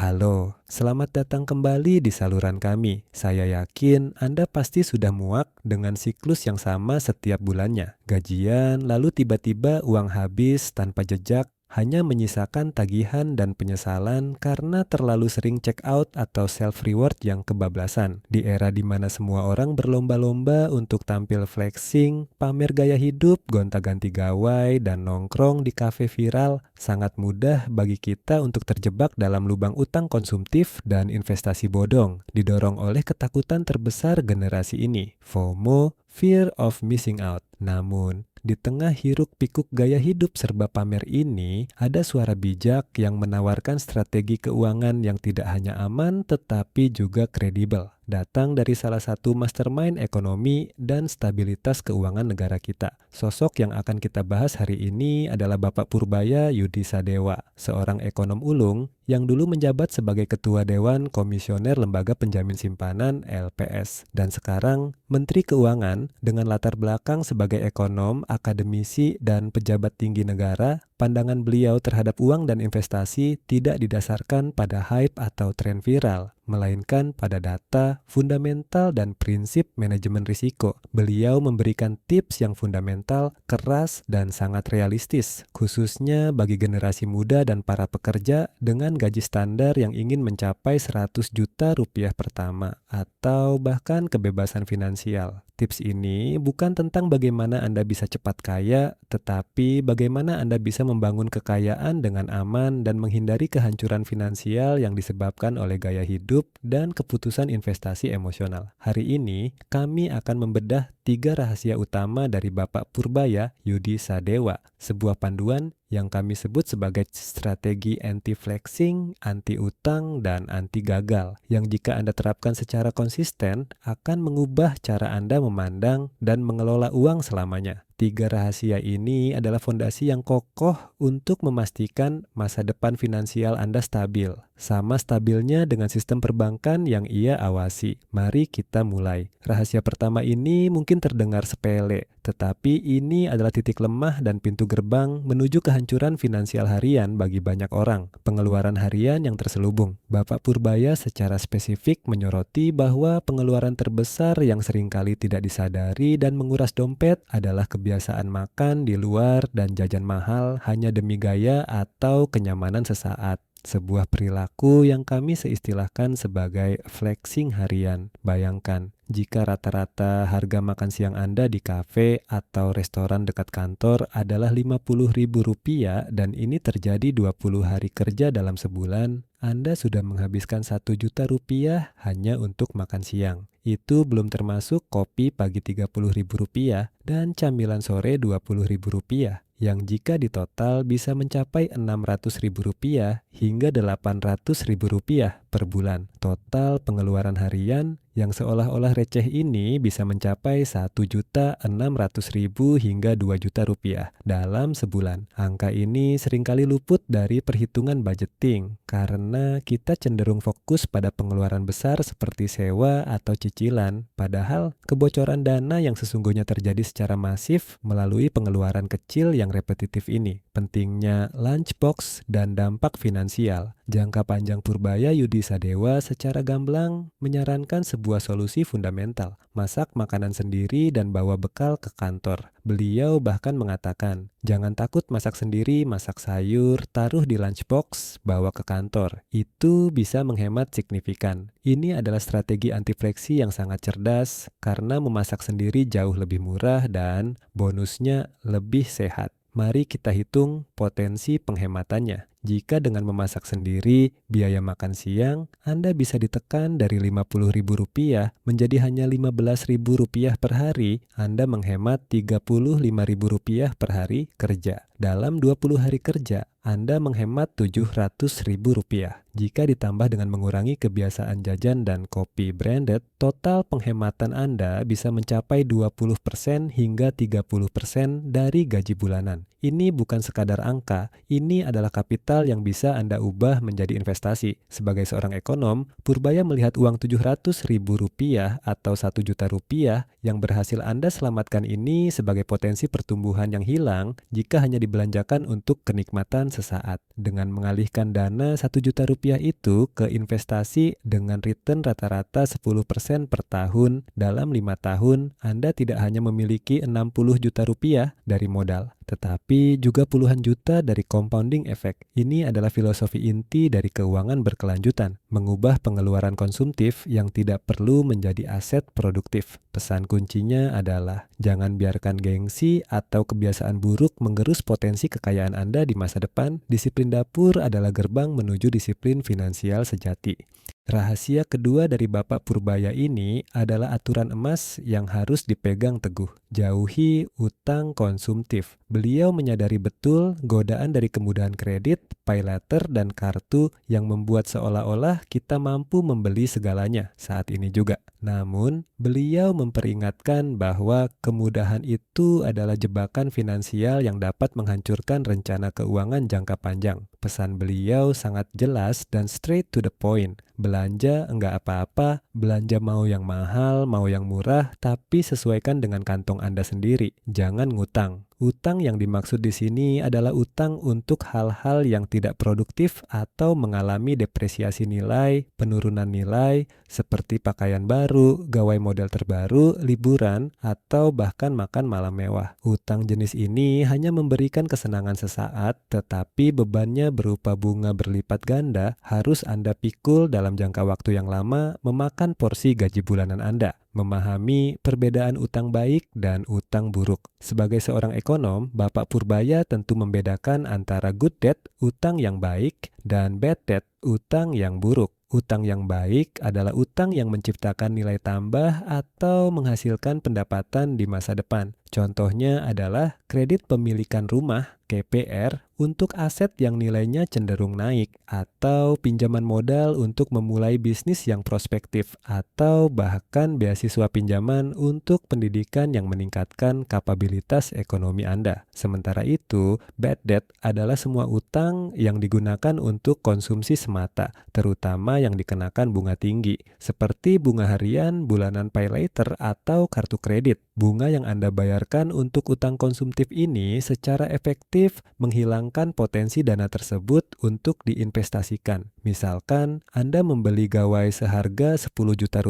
Halo, selamat datang kembali di saluran kami. Saya yakin Anda pasti sudah muak dengan siklus yang sama setiap bulannya. Gajian, lalu tiba-tiba uang habis tanpa jejak, hanya menyisakan tagihan dan penyesalan karena terlalu sering check out atau self-reward yang kebablasan. Di era di mana semua orang berlomba-lomba untuk tampil flexing, pamer gaya hidup, gonta-ganti gawai, dan nongkrong di kafe viral, sangat mudah bagi kita untuk terjebak dalam lubang utang konsumtif dan investasi bodong, didorong oleh ketakutan terbesar generasi ini, FOMO, Fear of Missing Out. Namun, di tengah hiruk-pikuk gaya hidup serba pamer ini, ada suara bijak yang menawarkan strategi keuangan yang tidak hanya aman tetapi juga kredibel. Datang dari salah satu mastermind ekonomi dan stabilitas keuangan negara kita. Sosok yang akan kita bahas hari ini adalah Bapak Purbaya Yudi Sadewa, seorang ekonom ulung yang dulu menjabat sebagai Ketua Dewan Komisioner Lembaga Penjamin Simpanan (LPS) dan sekarang Menteri Keuangan dengan latar belakang sebagai ekonom, akademisi, dan pejabat tinggi negara. Pandangan beliau terhadap uang dan investasi tidak didasarkan pada hype atau tren viral, melainkan pada data, fundamental, dan prinsip manajemen risiko. Beliau memberikan tips yang fundamental, keras, dan sangat realistis, khususnya bagi generasi muda dan para pekerja dengan gaji standar yang ingin mencapai 100 juta rupiah pertama, atau bahkan kebebasan finansial. Tips ini bukan tentang bagaimana Anda bisa cepat kaya, tetapi bagaimana Anda bisa membangun kekayaan dengan aman dan menghindari kehancuran finansial yang disebabkan oleh gaya hidup dan keputusan investasi emosional. Hari ini, kami akan membedah 3 rahasia utama dari Bapak Purbaya Yudi Sadewa, sebuah panduan yang kami sebut sebagai strategi anti-flexing, anti-utang, dan anti-gagal, yang jika Anda terapkan secara konsisten akan mengubah cara Anda memandang dan mengelola uang selamanya. 3 rahasia ini adalah fondasi yang kokoh untuk memastikan masa depan finansial Anda stabil, sama stabilnya dengan sistem perbankan yang ia awasi. Mari kita mulai. Rahasia pertama ini mungkin terdengar sepele, tetapi ini adalah titik lemah dan pintu gerbang menuju kehancuran finansial harian bagi banyak orang. Pengeluaran harian yang terselubung. Bapak Purbaya secara spesifik menyoroti bahwa pengeluaran terbesar yang seringkali tidak disadari dan menguras dompet adalah kebiasaan makan di luar dan jajan mahal hanya demi gaya atau kenyamanan sesaat. Sebuah perilaku yang kami seistilahkan sebagai flexing harian. Bayangkan, jika rata-rata harga makan siang Anda di kafe atau restoran dekat kantor adalah Rp50.000 dan ini terjadi 20 hari kerja dalam sebulan, Anda sudah menghabiskan Rp1 juta hanya untuk makan siang. Itu belum termasuk kopi pagi Rp30.000 dan camilan sore Rp20.000 yang jika ditotal bisa mencapai Rp600.000 hingga Rp800.000 per bulan. Total pengeluaran harian yang seolah-olah receh ini bisa mencapai Rp1.600.000 hingga Rp2 juta dalam sebulan. Angka ini seringkali luput dari perhitungan budgeting karena kita cenderung fokus pada pengeluaran besar seperti sewa atau cicilan, padahal kebocoran dana yang sesungguhnya terjadi secara masif melalui pengeluaran kecil yang repetitif ini. Pentingnya lunchbox dan dampak finansial. Jangka panjang Purbaya Yudi Sadewa secara gamblang menyarankan sebuah solusi fundamental, masak makanan sendiri dan bawa bekal ke kantor. Beliau bahkan mengatakan, jangan takut masak sendiri, masak sayur, taruh di lunchbox, bawa ke kantor. Itu bisa menghemat signifikan. Ini adalah strategi anti-fleksi yang sangat cerdas karena memasak sendiri jauh lebih murah dan bonusnya lebih sehat. Mari kita hitung potensi penghematannya. Jika dengan memasak sendiri, biaya makan siang Anda bisa ditekan dari Rp50.000 menjadi hanya Rp15.000 per hari, Anda menghemat Rp35.000 per hari kerja. Dalam 20 hari kerja, Anda menghemat Rp700.000. Jika ditambah dengan mengurangi kebiasaan jajan dan kopi branded, total penghematan Anda bisa mencapai 20% hingga 30% dari gaji bulanan. Ini bukan sekadar angka, ini adalah kapital yang bisa Anda ubah menjadi investasi. Sebagai seorang ekonom, Purbaya melihat uang Rp700.000 atau Rp1 juta yang berhasil Anda selamatkan ini sebagai potensi pertumbuhan yang hilang jika hanya dibelanjakan untuk kenikmatan sesaat. Dengan mengalihkan dana Rp1 juta itu ke investasi dengan return rata-rata 10% per tahun dalam 5 tahun, Anda tidak hanya memiliki Rp60 juta dari modal, tetapi juga puluhan juta dari compounding effect. Ini adalah filosofi inti dari keuangan berkelanjutan, mengubah pengeluaran konsumtif yang tidak perlu menjadi aset produktif. Pesan kuncinya adalah jangan biarkan gengsi atau kebiasaan buruk menggerus potensi kekayaan Anda di masa depan. Disiplin dapur adalah gerbang menuju disiplin finansial sejati. Rahasia kedua dari Bapak Purbaya ini adalah aturan emas yang harus dipegang teguh. Jauhi utang konsumtif. Beliau menyadari betul godaan dari kemudahan kredit, pay later, dan kartu yang membuat seolah-olah kita mampu membeli segalanya saat ini juga. Namun, beliau memperingatkan bahwa kemudahan itu adalah jebakan finansial yang dapat menghancurkan rencana keuangan jangka panjang. Pesan beliau sangat jelas dan straight to the point. Belanja enggak apa-apa, belanja mau yang mahal, mau yang murah, tapi sesuaikan dengan kantong Anda sendiri. Jangan ngutang. Utang yang dimaksud di sini adalah utang untuk hal-hal yang tidak produktif atau mengalami depresiasi nilai, penurunan nilai, seperti pakaian baru, gawai model terbaru, liburan, atau bahkan makan malam mewah. Utang jenis ini hanya memberikan kesenangan sesaat, tetapi bebannya berupa bunga berlipat ganda harus Anda pikul dalam jangka waktu yang lama, memakan porsi gaji bulanan Anda. Memahami perbedaan utang baik dan utang buruk. Sebagai seorang ekonom, Bapak Purbaya tentu membedakan antara good debt, utang yang baik, dan bad debt, utang yang buruk. Utang yang baik adalah utang yang menciptakan nilai tambah atau menghasilkan pendapatan di masa depan. Contohnya adalah kredit pemilikan rumah (KPR) untuk aset yang nilainya cenderung naik, atau pinjaman modal untuk memulai bisnis yang prospektif, atau bahkan beasiswa pinjaman untuk pendidikan yang meningkatkan kapabilitas ekonomi Anda. Sementara itu, bad debt adalah semua utang yang digunakan untuk konsumsi semata, terutama yang dikenakan bunga tinggi, seperti bunga harian, bulanan pay later, atau kartu kredit. Bunga yang Anda bayarkan untuk utang konsumtif ini secara efektif menghilangkan potensi dana tersebut untuk diinvestasikan. Misalkan, Anda membeli gawai seharga Rp10 juta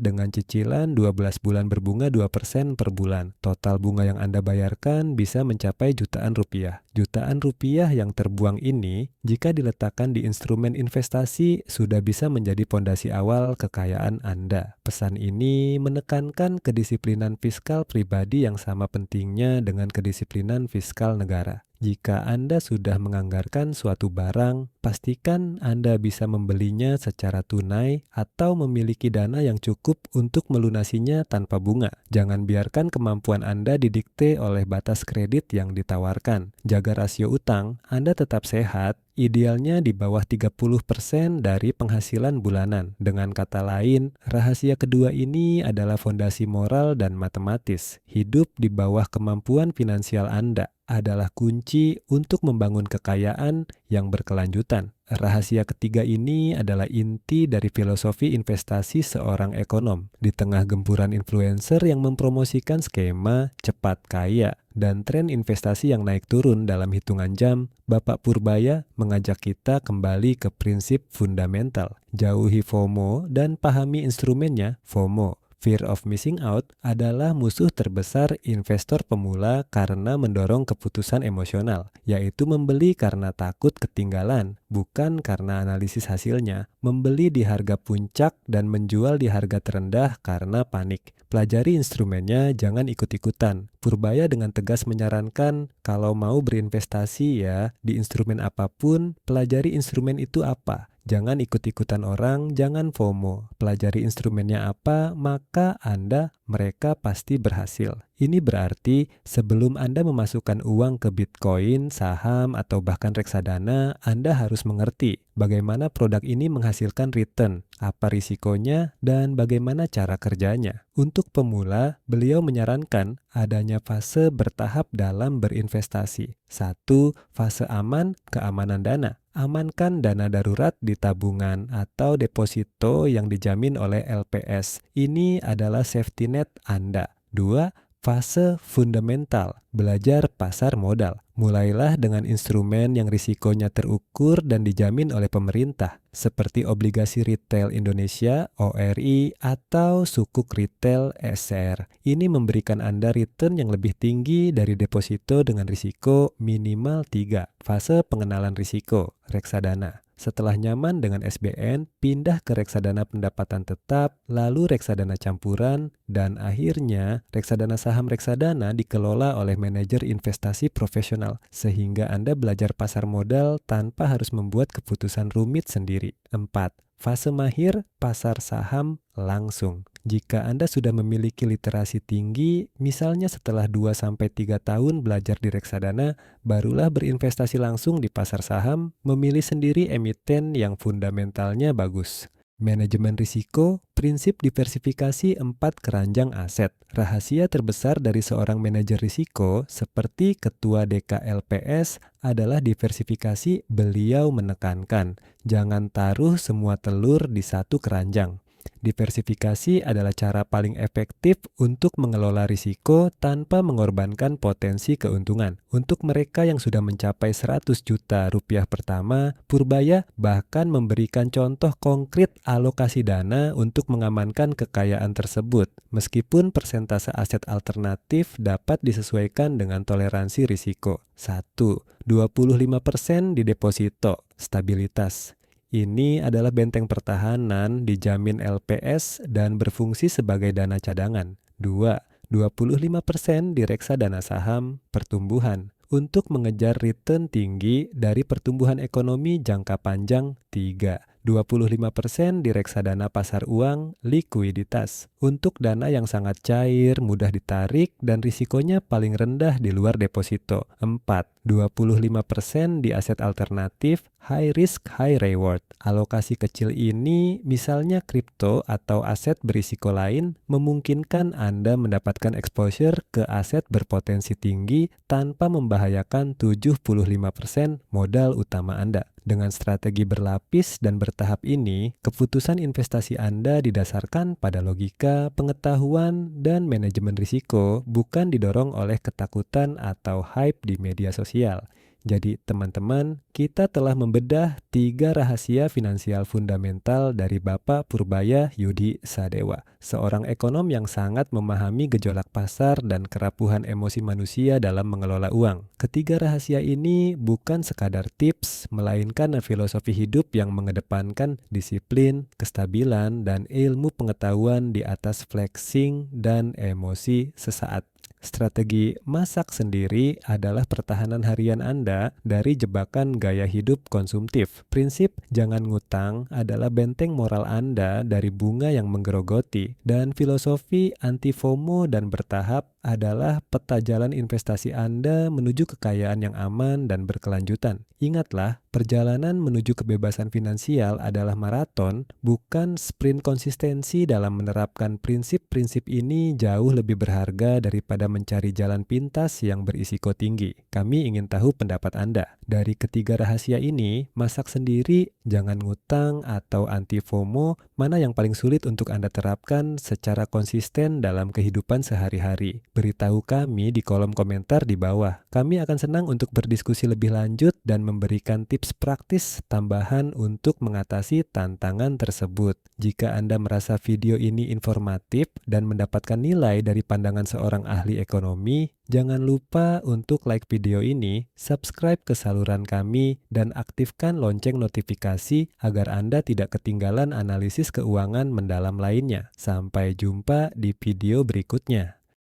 dengan cicilan 12 bulan berbunga 2% per bulan. Total bunga yang Anda bayarkan bisa mencapai jutaan rupiah. Jutaan rupiah yang terbuang ini, jika diletakkan di instrumen investasi, sudah bisa menjadi pondasi awal kekayaan Anda. Pesan ini menekankan kedisiplinan fiskal pribadi yang sama pentingnya dengan kedisiplinan fiskal negara. Jika Anda sudah menganggarkan suatu barang, pastikan Anda bisa membelinya secara tunai atau memiliki dana yang cukup untuk melunasinya tanpa bunga. Jangan biarkan kemampuan Anda didikte oleh batas kredit yang ditawarkan. Jaga rasio utang, Anda tetap sehat, idealnya di bawah 30% dari penghasilan bulanan. Dengan kata lain, rahasia kedua ini adalah fondasi moral dan matematis. Hidup di bawah kemampuan finansial Anda adalah kunci untuk membangun kekayaan yang berkelanjutan. Rahasia ketiga ini adalah inti dari filosofi investasi seorang ekonom. Di tengah gempuran influencer yang mempromosikan skema cepat kaya dan tren investasi yang naik turun dalam hitungan jam, Bapak Purbaya mengajak kita kembali ke prinsip fundamental. Jauhi FOMO dan pahami instrumennya. FOMO, Fear of Missing Out, adalah musuh terbesar investor pemula karena mendorong keputusan emosional, yaitu membeli karena takut ketinggalan, bukan karena analisis hasilnya. Membeli di harga puncak dan menjual di harga terendah karena panik. Pelajari instrumennya, jangan ikut-ikutan. Purbaya dengan tegas menyarankan kalau mau berinvestasi ya di instrumen apapun, pelajari instrumen itu apa. Jangan ikut-ikutan orang, jangan FOMO. Pelajari instrumennya apa, maka Anda mereka pasti berhasil. Ini berarti sebelum Anda memasukkan uang ke Bitcoin, saham, atau bahkan reksadana, Anda harus mengerti bagaimana produk ini menghasilkan return, apa risikonya, dan bagaimana cara kerjanya. Untuk pemula, beliau menyarankan adanya fase bertahap dalam berinvestasi. 1. Fase aman, keamanan dana. Amankan dana darurat di tabungan atau deposito yang dijamin oleh LPS. Ini adalah safety net Anda. 2. Fase fundamental, belajar pasar modal. Mulailah dengan instrumen yang risikonya terukur dan dijamin oleh pemerintah, seperti obligasi retail Indonesia, ORI, atau sukuk retail SR. Ini memberikan Anda return yang lebih tinggi dari deposito dengan risiko minimal 3. Fase pengenalan risiko, reksadana. Setelah nyaman dengan SBN, pindah ke reksadana pendapatan tetap, lalu reksadana campuran, dan akhirnya reksadana saham reksadana dikelola oleh manajer investasi profesional, sehingga Anda belajar pasar modal tanpa harus membuat keputusan rumit sendiri. 4. Fase mahir pasar saham langsung. Jika Anda sudah memiliki literasi tinggi, misalnya setelah 2-3 tahun belajar di reksadana, barulah berinvestasi langsung di pasar saham, memilih sendiri emiten yang fundamentalnya bagus. Manajemen risiko, prinsip diversifikasi 4 keranjang aset. Rahasia terbesar dari seorang manajer risiko, seperti Ketua DKLPS, adalah diversifikasi. Beliau menekankan, jangan taruh semua telur di satu keranjang. Diversifikasi adalah cara paling efektif untuk mengelola risiko tanpa mengorbankan potensi keuntungan. Untuk mereka yang sudah mencapai 100 juta rupiah pertama, Purbaya bahkan memberikan contoh konkret alokasi dana untuk mengamankan kekayaan tersebut, meskipun persentase aset alternatif dapat disesuaikan dengan toleransi risiko. 1. 25% di deposito, stabilitas. Ini adalah benteng pertahanan dijamin LPS dan berfungsi sebagai dana cadangan. 2. 25% di reksadana saham, pertumbuhan. Untuk mengejar return tinggi dari pertumbuhan ekonomi jangka panjang. 3. 25% di reksadana pasar uang, likuiditas. Untuk dana yang sangat cair, mudah ditarik, dan risikonya paling rendah di luar deposito. 4. 25% di aset alternatif, high risk, high reward. Alokasi kecil ini, misalnya kripto atau aset berisiko lain, memungkinkan Anda mendapatkan exposure ke aset berpotensi tinggi tanpa membahayakan 75% modal utama Anda. Dengan strategi berlapis dan bertahap ini, keputusan investasi Anda didasarkan pada logika, pengetahuan, dan manajemen risiko, bukan didorong oleh ketakutan atau hype di media sosial. Jadi teman-teman, kita telah membedah 3 rahasia finansial fundamental dari Bapak Purbaya Yudi Sadewa, seorang ekonom yang sangat memahami gejolak pasar dan kerapuhan emosi manusia dalam mengelola uang. Ketiga rahasia ini bukan sekadar tips, melainkan filosofi hidup yang mengedepankan disiplin, kestabilan, dan ilmu pengetahuan di atas flexing dan emosi sesaat. Strategi masak sendiri adalah pertahanan harian Anda dari jebakan gaya hidup konsumtif. Prinsip jangan ngutang adalah benteng moral Anda dari bunga yang menggerogoti, dan filosofi anti FOMO dan bertahap adalah peta jalan investasi Anda menuju kekayaan yang aman dan berkelanjutan. Ingatlah, perjalanan menuju kebebasan finansial adalah maraton, bukan sprint. Konsistensi dalam menerapkan prinsip-prinsip ini jauh lebih berharga daripada mencari jalan pintas yang berisiko tinggi. Kami ingin tahu pendapat Anda. Dari ketiga rahasia ini, masak sendiri, jangan ngutang, atau anti FOMO, mana yang paling sulit untuk Anda terapkan secara konsisten dalam kehidupan sehari-hari? Beritahu kami di kolom komentar di bawah. Kami akan senang untuk berdiskusi lebih lanjut dan memberikan tips praktis tambahan untuk mengatasi tantangan tersebut. Jika Anda merasa video ini informatif dan mendapatkan nilai dari pandangan seorang ahli ekonomi, jangan lupa untuk like video ini, subscribe ke saluran kami, dan aktifkan lonceng notifikasi agar Anda tidak ketinggalan analisis keuangan mendalam lainnya. Sampai jumpa di video berikutnya.